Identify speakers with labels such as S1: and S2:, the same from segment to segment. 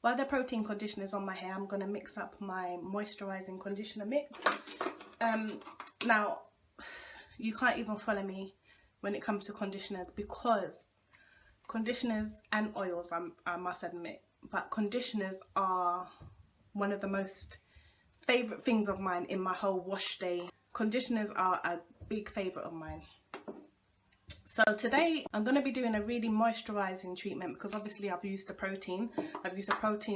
S1: while the protein conditioner is on my hair, I'm going to mix up my moisturising conditioner mix. Now, you can't even follow me when it comes to conditioners, because conditioners and oils, I must admit, but conditioners are one of the most favourite things of mine in my whole wash day. Conditioners are a big favourite of mine. So today I'm going to be doing a really moisturising treatment, because obviously I've used a protein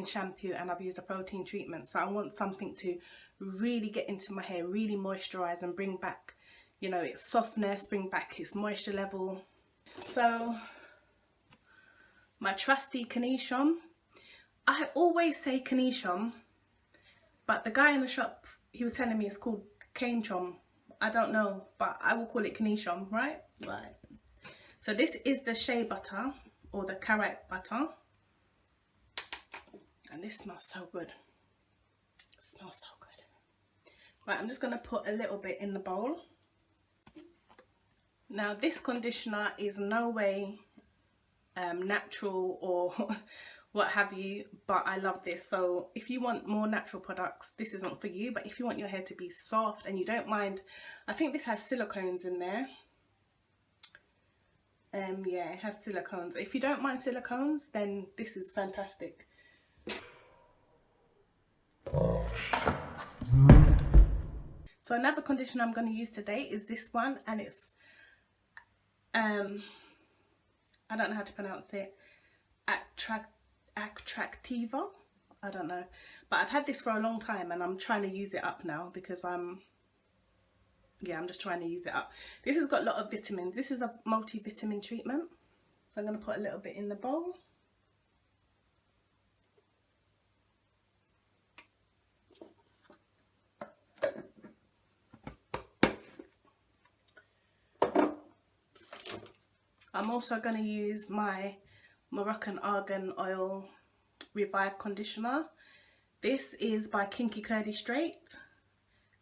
S1: shampoo and I've used a protein treatment. So I want something to really get into my hair, really moisturise and bring back, you know, its softness, bring back its moisture level. So my trusty Kanishon. I always say Kanishon, but the guy in the shop, he was telling me it's called Kanechon. I don't know, but I will call it Kanishon, right? Right. So this is the shea butter, or the carrot butter. And this smells so good. It smells so good. Right, I'm just going to put a little bit in the bowl. Now this conditioner is no way natural or what have you, but I love this. So if you want more natural products, this isn't for you. But if you want your hair to be soft and you don't mind, I think this has silicones in there. Yeah, it has silicones. If you don't mind silicones, then this is fantastic. So another conditioner I'm going to use today is this one, and it's I don't know how to pronounce it. Attractiva, I don't know, but I've had this for a long time and I'm trying to use it up now, because I'm just trying to use it up. This has got a lot of vitamins. This is a multivitamin treatment, so I'm going to put a little bit in the bowl. I'm also going to use my Moroccan Argan Oil Revive Conditioner. This is by Kinky Curly Straight,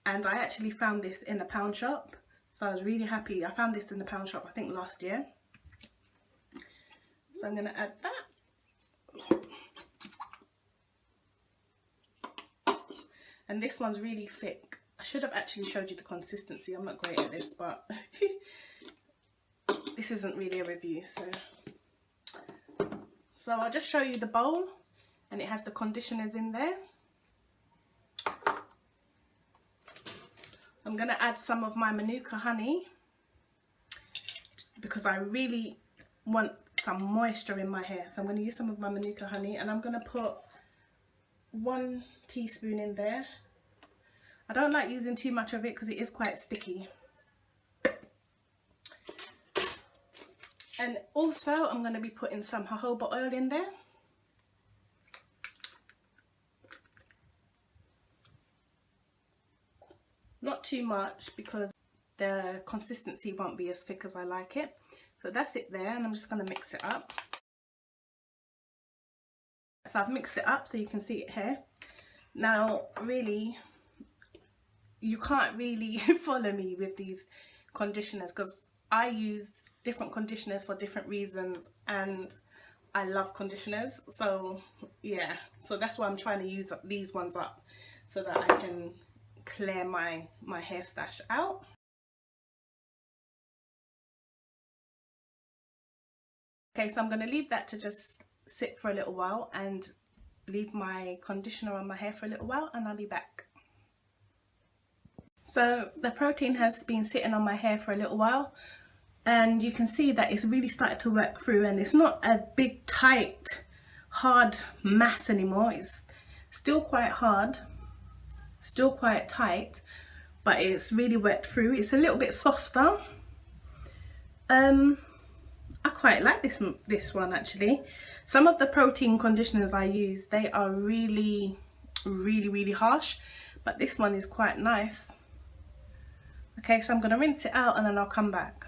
S1: and I actually found this in a pound shop, so I was really happy. I found this in the pound shop, I think last year. So I'm going to add that. And this one's really thick. I should have actually showed you the consistency. I'm not great at this, but this isn't really a review, so I'll just show you the bowl, and it has the conditioners in there. I'm going to add some of my Manuka honey, because I really want some moisture in my hair. So I'm going to use some of my Manuka honey, and I'm going to put 1 teaspoon in there. I don't like using too much of it because it is quite sticky. And also I'm going to be putting some jojoba oil in there. Not too much, because the consistency won't be as thick as I like it. So that's it there, and I'm just going to mix it up. So I've mixed it up so you can see it here. Now really, you can't really follow me with these conditioners, because I use different conditioners for different reasons, and I love conditioners. So yeah, so that's why I'm trying to use these ones up, so that I can clear my hair stash out. Okay, so I'm going to leave that to just sit for a little while, and leave my conditioner on my hair for a little while, and I'll be back. So the protein has been sitting on my hair for a little while, and you can see that it's really started to work through, and it's not a big tight hard mass anymore. It's still quite hard, still quite tight, but it's really worked through. It's a little bit softer. I quite like this one actually. Some of the protein conditioners I use, they are really harsh, but this one is quite nice. Okay, so I'm going to rinse it out and then I'll come back.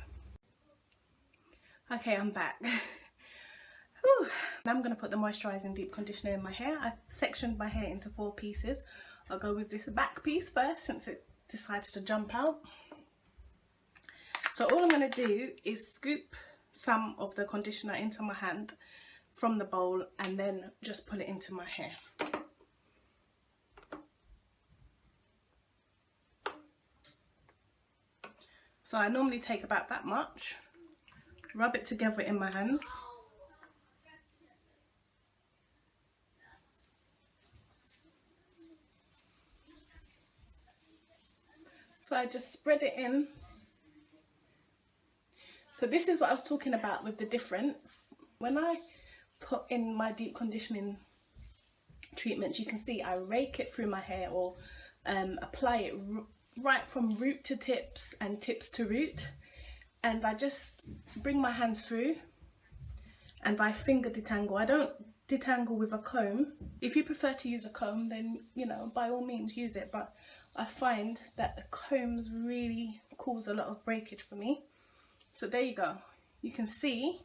S1: Okay, I'm back. Whew. Now I'm going to put the moisturising deep conditioner in my hair. I've sectioned my hair into 4 pieces. I'll go with this back piece first, since it decides to jump out. So all I'm going to do is scoop some of the conditioner into my hand, from the bowl and then just pull it into my hair. So I normally take about that much, rub it together in my hands. So I just spread it in. So this is what I was talking about with the difference. When I put in my deep conditioning treatments, you can see I rake it through my hair, or apply it right from root to tips and tips to root, and I just bring my hands through and I finger detangle. I don't detangle with a comb. If you prefer to use a comb, then you know, by all means use it, but I find that the combs really cause a lot of breakage for me. So there you go, you can see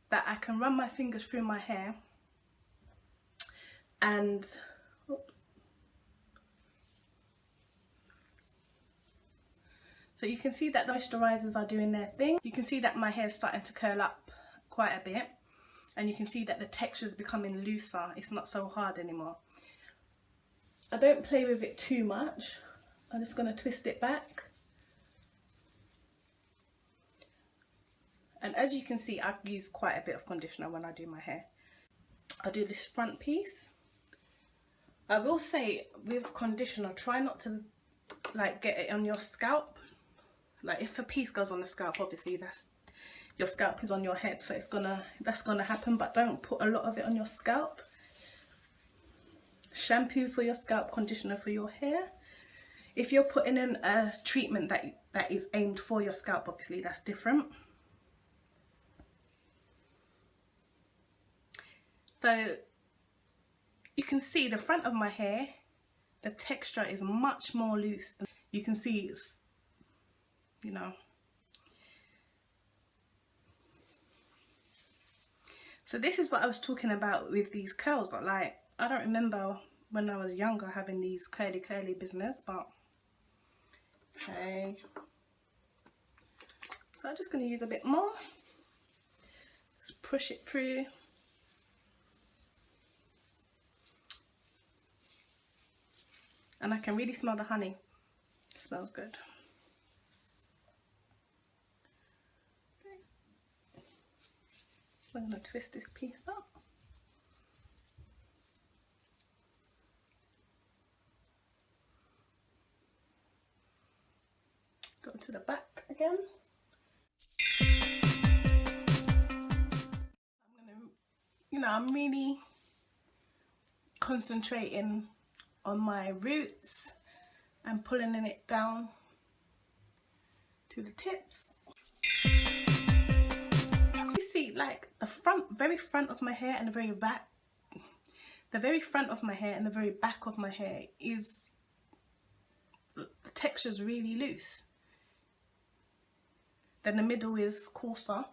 S1: that I can run my fingers through my hair and oops. So you can see that the moisturizers are doing their thing. You can see that my hair is starting to curl up quite a bit, and you can see that the texture is becoming looser. It's not so hard anymore. I don't play with it too much. I'm just going to twist it back. And as you can see, I've used quite a bit of conditioner when I do my hair. I do this front piece. I will say with conditioner, try not to like get it on your scalp. Like if a piece goes on the scalp, obviously that's, your scalp is on your head, so that's gonna happen, but don't put a lot of it on your scalp. Shampoo for your scalp, conditioner for your hair. If you're putting in a treatment that is aimed for your scalp, obviously that's different. So you can see the front of my hair, the texture is much more loose. You can see it's, you know. So this is what I was talking about with these curls. Like, I don't remember when I was younger having these curly business, but okay. So I'm just going to use a bit more. Just push it through. And I can really smell the honey. It smells good. Okay. So I'm going to twist this piece up. Go to the back again. I'm really concentrating on my roots and pulling it down to the tips. You see, like the very front of my hair and the very back, the very front of my hair and the very back of my hair is, the texture's really loose. Then the middle is coarser.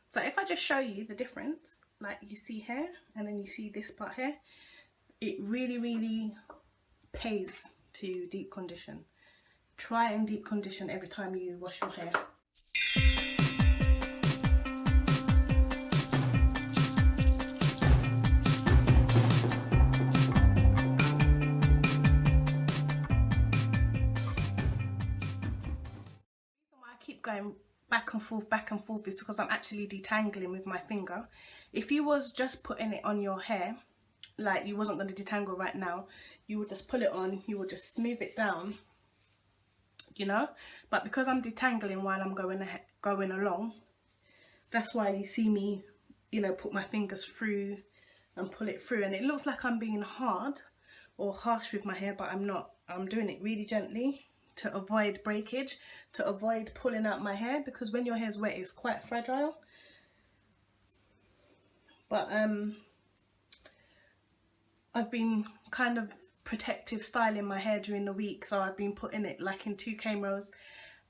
S1: So if I just show you the difference, like you see here and then you see this part here, it really pays to deep condition. Try and deep condition every time you wash your hair. The reason why I keep going back and forth is because I'm actually detangling with my finger. If you was just putting it on your hair, like you wasn't going to detangle right now, you would just pull it on, you would just smooth it down, you know. But because I'm detangling while I'm going along, that's why you see me, you know, put my fingers through and pull it through, and it looks like I'm being hard or harsh with my hair, but I'm not. I'm doing it really gently to avoid breakage, to avoid pulling out my hair, because when your hair's wet it's quite fragile. But I've been kind of protective styling my hair during the week, so I've been putting it like in 2 comb rows,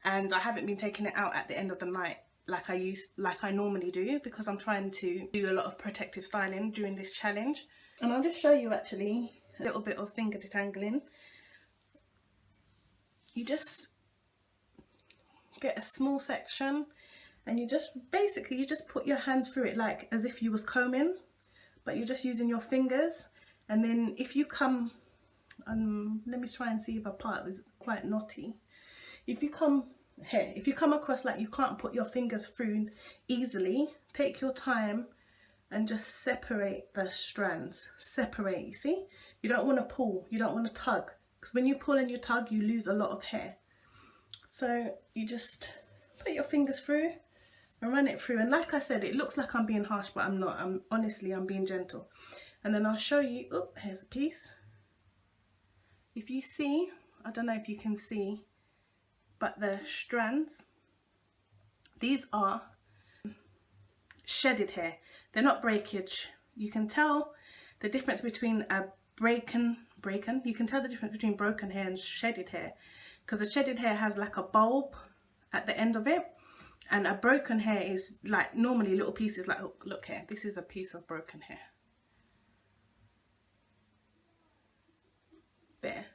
S1: and I haven't been taking it out at the end of the night like I normally do, because I'm trying to do a lot of protective styling during this challenge. And I'll just show you actually a little bit of finger detangling. You just get a small section and you just basically put your hands through it like as if you was combing, but you're just using your fingers. And then if you come, let me try and see if a part is quite knotty. If you come here, if you come across like you can't put your fingers through easily, take your time and just separate the strands. Separate, you see? You don't want to pull, you don't want to tug, because when you pull and you tug, you lose a lot of hair. So you just put your fingers through and run it through. And like I said, it looks like I'm being harsh, but I'm not. Honestly, I'm being gentle. And then I'll show you, oh, here's a piece. If you see, I don't know if you can see, but the strands, these are shedded hair. They're not breakage. You can tell the difference between a you can tell the difference between broken hair and shedded hair, because the shedded hair has like a bulb at the end of it, and a broken hair is like normally little pieces. Like, look here, this is a piece of broken hair. There,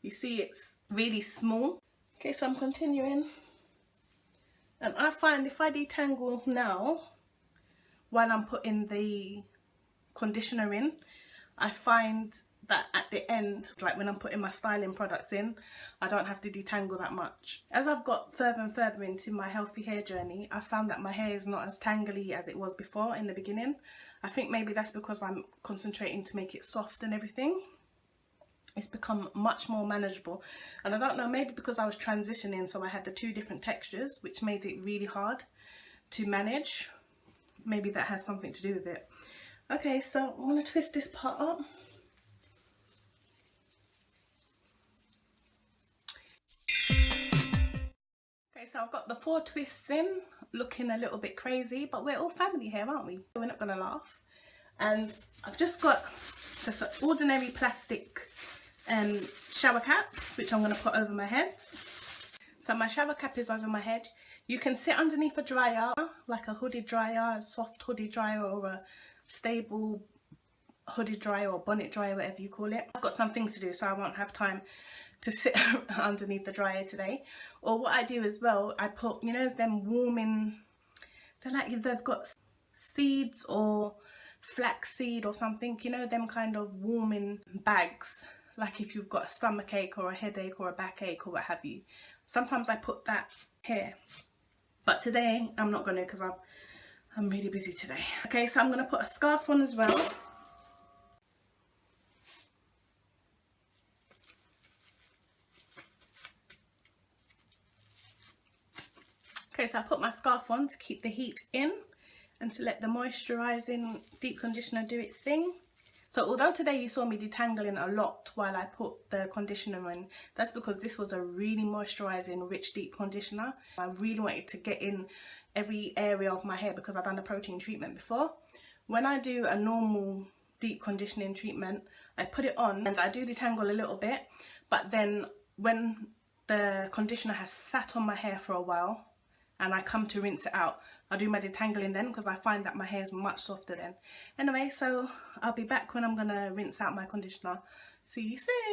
S1: you see it's really small. Okay, so I'm continuing, and I find if I detangle now while I'm putting the conditioner in, I find that at the end, like when I'm putting my styling products in, I don't have to detangle that much. As I've got further and further into my healthy hair journey, I found that my hair is not as tangly as it was before in the beginning. I think maybe that's because I'm concentrating to make it soft and everything. It's become much more manageable, and I don't know, maybe because I was transitioning, so I had the two different textures, which made it really hard to manage. Maybe that has something to do with it. Okay, so I'm going to twist this part up. Okay, so I've got the 4 twists in, looking a little bit crazy, but we're all family here, aren't we? So we're not going to laugh. And I've just got this ordinary plastic shower cap, which I'm going to put over my head. So my shower cap is over my head. You can sit underneath a dryer, like a hooded dryer, a soft hooded dryer, or a stable hooded dryer or bonnet dryer, whatever you call it. I've got some things to do, so I won't have time to sit underneath the dryer today. Or what I do as well, I put, you know, them warming, they're like, they've got seeds or flaxseed or something, you know, them kind of warming bags, like if you've got a stomach ache or a headache or a backache or what have you. Sometimes I put that here, but today I'm not going to, because I'm really busy today. Okay, so I'm going to put a scarf on as well. Okay, so I put my scarf on to keep the heat in and to let the moisturising deep conditioner do its thing. So although today you saw me detangling a lot while I put the conditioner in, that's because this was a really moisturising, rich, deep conditioner. I really wanted to get in every area of my hair because I've done a protein treatment before. When I do a normal deep conditioning treatment, I put it on and I do detangle a little bit, but then when the conditioner has sat on my hair for a while and I come to rinse it out, I'll do my detangling then, because I find that my hair is much softer then. Anyway, so I'll be back when I'm gonna rinse out my conditioner. See you soon.